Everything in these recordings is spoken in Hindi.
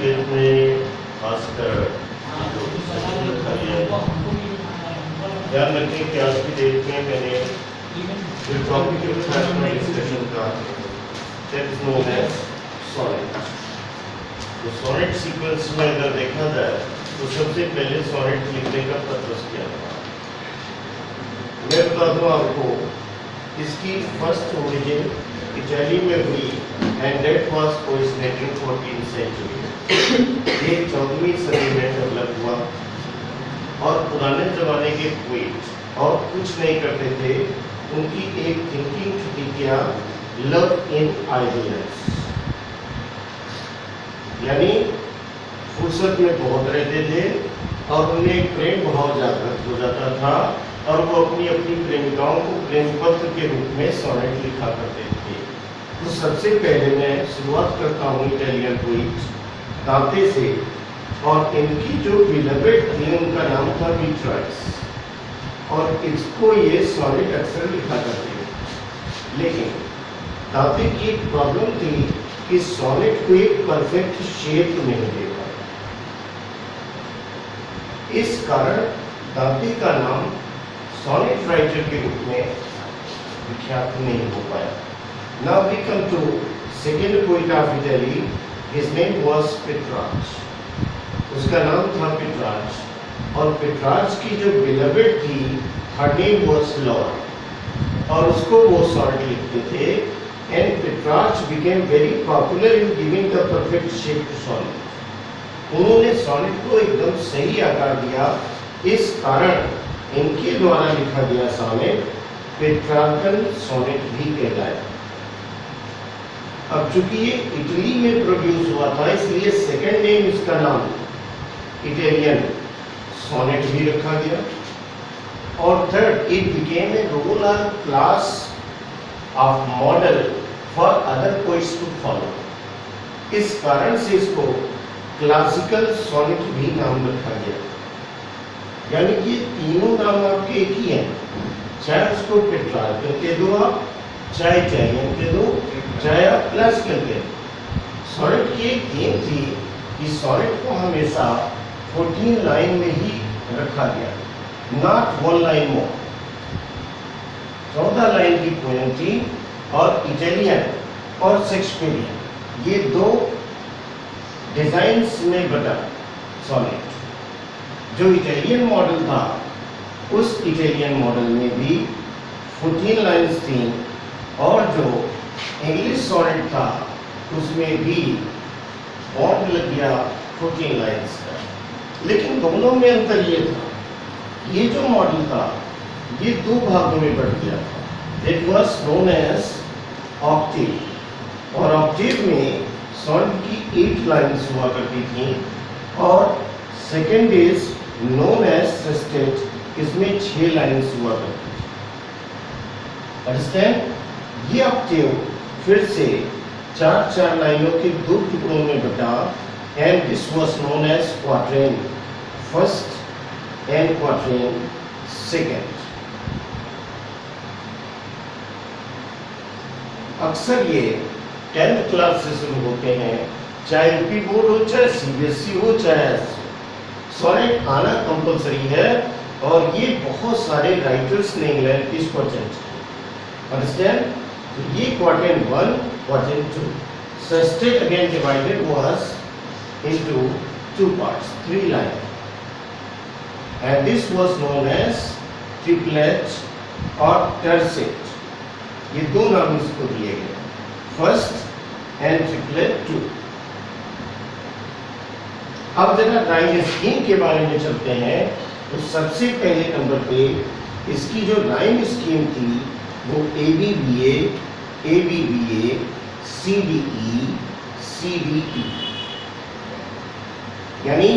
डेट में खासकर जो सेशन रखा गया है, ध्यान रखें कि आज की डेट में मैंने जो टॉपिक रखा है अपने डिस्कशन का, that is known as sonnet. तो सॉनेट सीक्वेंस में अगर देखा जाए तो सबसे पहले सॉनेट लिखने का पर्पस क्या था। मैं बता दूं आपको, इसकी फर्स्ट ओरिजिन इटली में हुई and that was originated 14th century. ये 14वीं सदी में डेवलप हुआ और पुराने जमाने के पोएट और कुछ नहीं करते थे, उनकी एक थिंकिंग थी क्या, लव इन आइडियल्स, यानी फुर्सत में बहुत रहते थे और उन्हें एक प्रेम भाव जागृत हो जाता था और वो अपनी अपनी प्रेमिकाओं को प्रेम पत्र के रूप में सॉनेट लिखा करते थे। तो सबसे पहले मैं शुरुआत करता हूँ इटालियन पोएट दांते से, और इनकी जो बिलवेड थी उनका नाम था बीट्राइस, और इसको ये सॉनेट अक्सर लिखा करते थे। लेकिन दांते की एक प्रॉब्लम थी कि सॉनेट को एक परफेक्ट शेप नहीं दे पाया। इस कारण दांते का नाम सॉनेट राइटर के रूप में विख्यात नहीं हो पाया। Now we come to second poet of Italy, his name was Petrarch. उसका नाम था पेट्रार्च, और पेट्रार्च की जो बिलवेड थी, हर नेम वाज लॉरा, और उसको वो सॉनेट लिखते थे। And Petrarch became very popular in giving the perfect shape to sonnet. उन्होंने सॉनेट को एकदम सही आकार दिया, इस कारण इनके द्वारा लिखा गया सॉनेट पेट्रार्कन सॉनेट भी कहलाया। अब चूंकि ये इटली में प्रोड्यूस हुआ था, इसलिए सेकंड नेम इसका नाम इटालियन सॉनेट भी रखा गया, और third it became a ruler class of model for other poets to follow. इस कारण से इसको क्लासिकल सॉनेट भी नाम रखा गया। यानी कि तीनों नाम आपके एक ही हैं, चाहे उसको पेट्रार्कन कह दो आप, चाहे इटालियन कह दो, चाहे आप क्लासिकल कह दो। सॉनेट की एक थीम थी कि सॉनेट को हमेशा 14 लाइन में ही रखा गया, नॉट 1 लाइन मोर। 14 लाइन की पोएम थी, और इटालियन और शेक्सपियरियन ये दो डिजाइन्स में बटा सॉनेट। जो इटालियन मॉडल था, उस इटालियन मॉडल में भी 14 लाइन्स थी, और जो इंग्लिश सॉनेट था उसमें भी बॉन्ड लग गया 14 लाइन्स का। लेकिन दोनों में अंतर ये था, ये जो मॉडल था ये दो भागों में बढ़ गया था। It was known as octave, और ऑक्टेव में सॉनेट की 8 लाइन्स हुआ करती थी, और second is known as sestet, इसमें 6 लाइन्स हुआ करती थी। अंडरस्टैंड? ये ऑक्टेव फिर से 4-4 लाइनों के 2 टुकड़ों में बटा, and this was known as quatrain first and quatrain second. अक्सर ये 10th क्लास से शुरू होते हैं, चाहे यूपी बोर्ड हो, चाहे सीबीएसई हो, चाहे सॉनेट आना कंपलसरी है, और ये बहुत सारे राइटर्स ने इंग्लैंड इसको अटेंड किया। अंडरस्टैंड? तो ये quatrain 1, quatrain 2, sestet again divided was into 2 parts, 3 line, and this was known as triplet और टर्सेट। ये दो नाम इसको दिए गए, फर्स्ट एंड ट्रिपलेट 2। अब जरा राइम स्कीम के बारे में चलते हैं। तो सबसे पहले नंबर पे इसकी जो राइम स्कीम थी वो ABBA, ABBA, CDE, CDE, यानी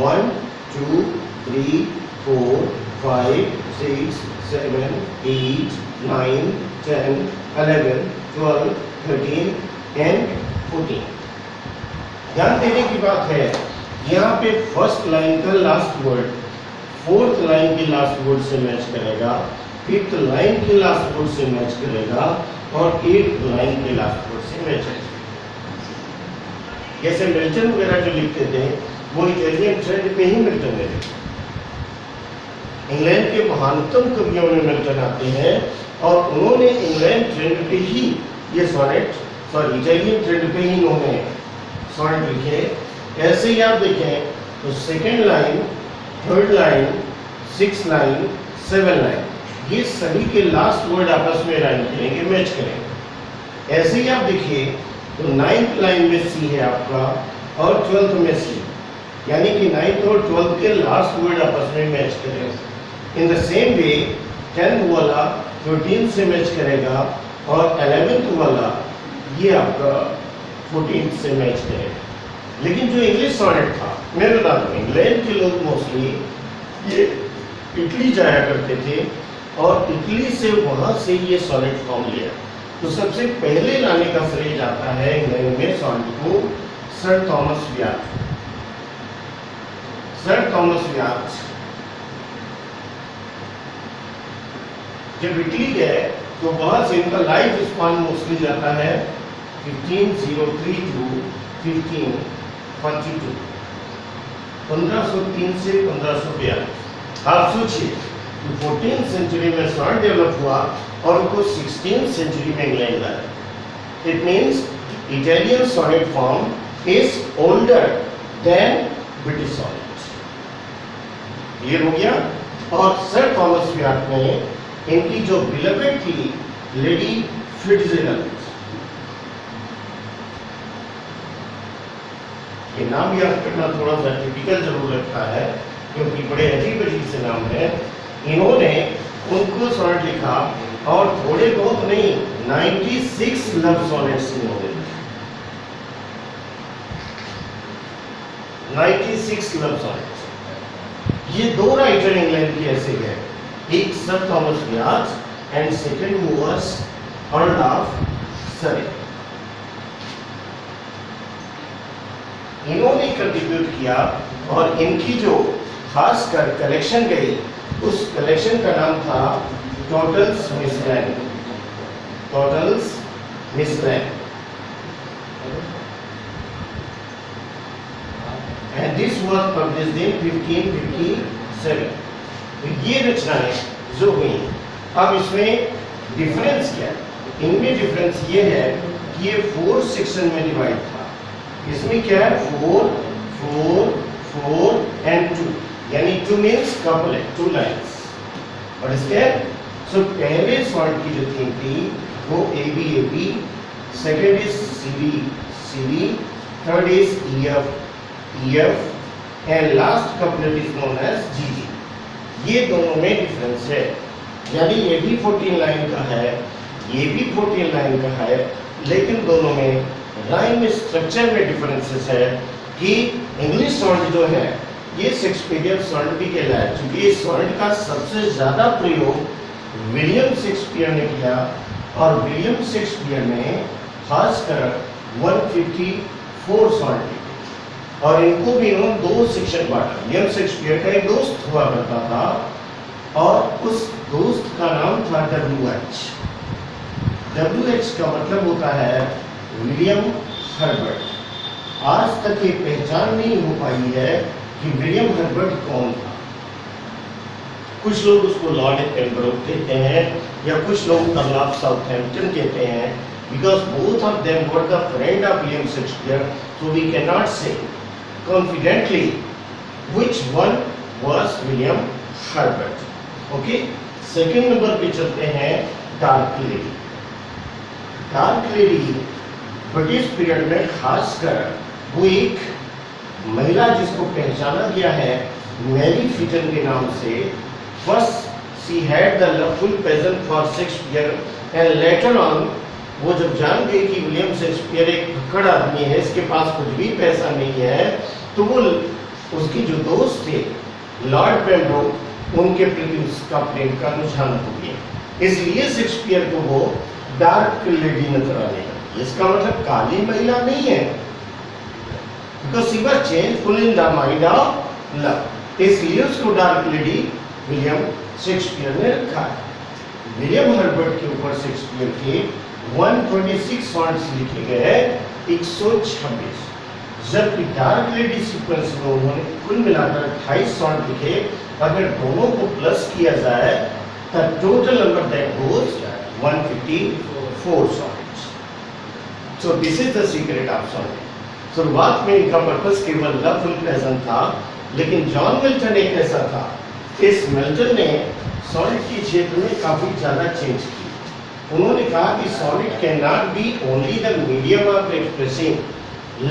1, 2, 3, 4, 5, 6, 7, 8, 9, 10, 11, 12, 13 एंड 14। ध्यान देने की बात है, यहाँ पे फर्स्ट लाइन का लास्ट वर्ड 4th लाइन के लास्ट वर्ड से मैच करेगा, 5th लाइन के लास्ट वर्ड से मैच करेगा, और 8th लाइन के लास्ट वर्ड से मैच करेगा। जैसे मिल्टन वगैरह जो लिखते थे वो इटालियन ट्रेंड पे ही मिल्टन ने लिखे। इंग्लैंड के महानतम कवियों में मिल्टन आते हैं और उन्होंने इंग्लैंड ट्रेंड पे ही ये इटालियन ट्रेंड पे ही इन्होंने सॉनेट लिखे। ऐसे ही आप देखें तो second line, third line, 6 line, 7 line, ये सभी के लास्ट वर्ड आपस में राइम करेंगे, मैच करेंगे। ऐसे ही आप देखिए तो 9th लाइन में सी है आपका और 12th में सी, यानी कि 9th और 12th के लास्ट वर्ड आपस में मैच करेंगे। In the same way 10th वाला 13th से मैच करेगा और 11th वाला ये आपका 14th से मैच करेगा। लेकिन जो इंग्लिश सॉनेट था, मैं बता दूं, इंग्लैंड के लोग मोस्टली ये इटली जाया करते थे और इटली से वहां से ये सॉनेट फॉर्म लिया। तो सबसे पहले लाने का श्रेय जाता है इंग्लैंड में सॉनेट को sir Thomas VAT. Sir Thomas VAT जब इटली गए तो वहां से इनका लाइफ स्पान मोस्टली जाता है 1503 to 1542, 1503 से 1542। आप सोचिए 14th सेंचुरी में सॉनेट डेवलप हुआ और उनको 16th सेंचुरी में इंग्लैंड लाया। It means Italian sonnet form is older than British sonnet. Clear हो गया। और सर थॉमस व्याट ने इनकी जो बिलवेड थी लेडी फिट्जजेराल्ड, ये नाम याद करना थोड़ा सा टिपिकल जरूर लगता है क्योंकि बड़े अजीब अजीब से नाम है। इन्होंने उनको सॉनेट लिखा और थोड़े बहुत नहीं 96 लव सॉनेट्स इन्होंने लिखे। 96 लव सॉनेट्स। ये दो राइटर इंग्लैंड के ऐसे हैं, एक sir Thomas VAT and second was earl of सरे। इन्होंने कंट्रीब्यूट किया और इनकी जो खासकर कलेक्शन गई उस कलेक्शन का नाम था Tottel's miscellany. Tottel's miscellany and this was published in 1557। तो ये रचनाएं जो हुई, अब इसमें डिफरेंस क्या है? इनमें डिफरेंस ये है कि ये 4 सेक्शन में डिवाइड था। इसमें क्या है 4, 4, 4 एंड 2, यानी 2 मीन्स कपल है, 2 लाइन्स। और इसके पहले सॉनेट की जो थीम थी वो ABAB, second is CD, third is EF and last couplet is known as GG। ये दोनों में डिफरेंस है, यानी ये भी 14 लाइन का है, ये भी 14 लाइन का है, लेकिन दोनों में राइम स्ट्रक्चर में डिफरेंसेस है कि इंग्लिश सॉनेट जो है ये शेक्सपियरियन सॉनेट भी कहलाया, क्योंकि इस सॉनेट का सबसे ज्यादा प्रयोग विलियम शेक्सपियर ने किया और विलियम शेक्सपियर ने खासकर 154 सॉनेट लिखे और इनको भी इन्होंने 2 सेक्शन बांटा। विलियम शेक्सपियर का एक दोस्त हुआ करता था और उस दोस्त का नाम था WH। WH का मतलब होता है विलियम हर्बर्ट। आज तक ये पहचान नहीं हो पाई है कि विलियम हर्बर्ट कौन था। कुछ लोग उसको लॉर्ड पेम्बरोक कहते हैं या कुछ लोग अर्ल ऑफ साउथहैम्पटन कहते हैं, because both of them were the friend of William Shakespeare, so we can not say confidently which one was William Herbert. Okay, second number पे चलते हैं dark lady. Dark lady British period में खासकर वो एक महिला जिसको पहचाना गया है मैरी फिटन के नाम से। First she had the loveful pageant for Shakespeare and later on वो जब जान गई कि विलियम शेक्सपियर एक भक्कड़ आदमी है, इसके पास कुछ भी पैसा नहीं है, तो वो उसकी जो दोस्त थे लॉर्ड पेम्ब्रोक, उनके प्रति उसका प्रेम का रुझान हो गया। इसलिए शेक्सपियर को वो डार्क लेडी नजर आने लगी। इसका मतलब काली महिला नहीं है, because she was changeful in the mind of love, इसलिए उसको डार्क लेडी विलियम शेक्सपियर ने रखा है। विलियम हर्बर्ट के ऊपर शेक्सपियर के 126 सॉनेट्स लिखे गए, 126। जबकि डार्क लेडी सीक्वेंस में उन्होंने कुल मिलाकर 28 सॉनेट लिखे। अगर दोनों को प्लस किया जाए the total number that goes 154 sonnets. So this is the secret of sonnet. शुरुआत में इनका पर्पस केवल लवफुल प्रेजेंट था, लेकिन जॉन मिल्टन एक ऐसा था, इस मिल्टन ने सॉनेट के क्षेत्र में काफी ज्यादा चेंज की। उन्होंने कहा कि sonnet can not be only the medium of expressing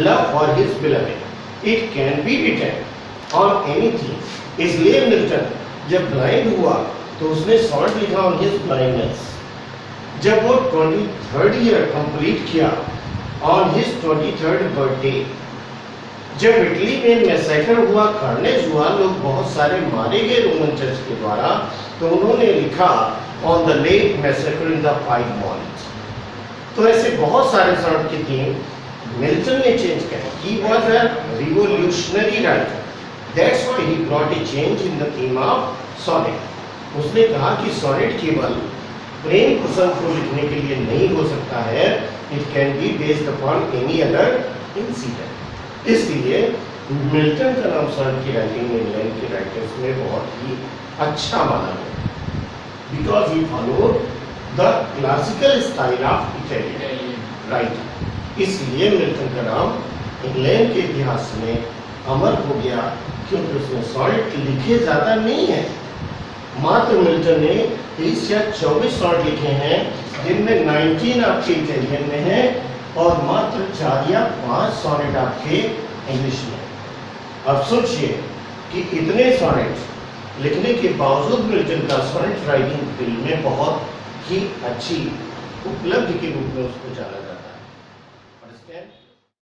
love for his beloved, it can be written on anything. इसलिए मिल्टन जब ब्लाइंड हुआ तो उसने सॉनेट लिखा ऑन हिज ब्लाइंडनेस। जब वो 23rd ईयर कंप्लीट किया ऑन हिज 23rd बर्थडे, जब इटली में मैसेकर हुआ, कार्नेज हुआ, लोग बहुत सारे मारे गए रोमन चर्च के द्वारा, तो उन्होंने लिखा on the late massacre in the 5 month. तो ऐसे बहुत सारे सॉनेट की थीम मिल्टन ने चेंज करी। He was a revolutionary writer, that's why he brought a change in the theme of sonnet. उसने कहा कि सॉनेट केवल प्रेम प्रसंग को लिखने के लिए नहीं हो सकता है, it can be based upon any other incident. इसलिए मिल्टन का नाम सॉनेट की राइटिंग में इंग्लैंड के राइटर्स में बहुत ही अच्छा माना गया, because he followed the classical style of Italian writing. इसलिए मिल्टन का नाम इंग्लैंड के इतिहास में अमर हो गया, क्योंकि उसने सॉनेट लिखे ज़्यादा नहीं है। मात्र मिल्टन ने 30 या 24 सॉनेट लिखे हैं, जिनमें 19 आपके इटालियन में हैं और मात्र 4 या 5 सॉनेट आपके इंग्लिश में। अब सोचिए कि इतने सॉनेट लिखने के बावजूद मिल्टन का सॉनेट राइटिंग फील्ड में बहुत ही अच्छी उपलब्धि के रूप में उसको जाना जाता है।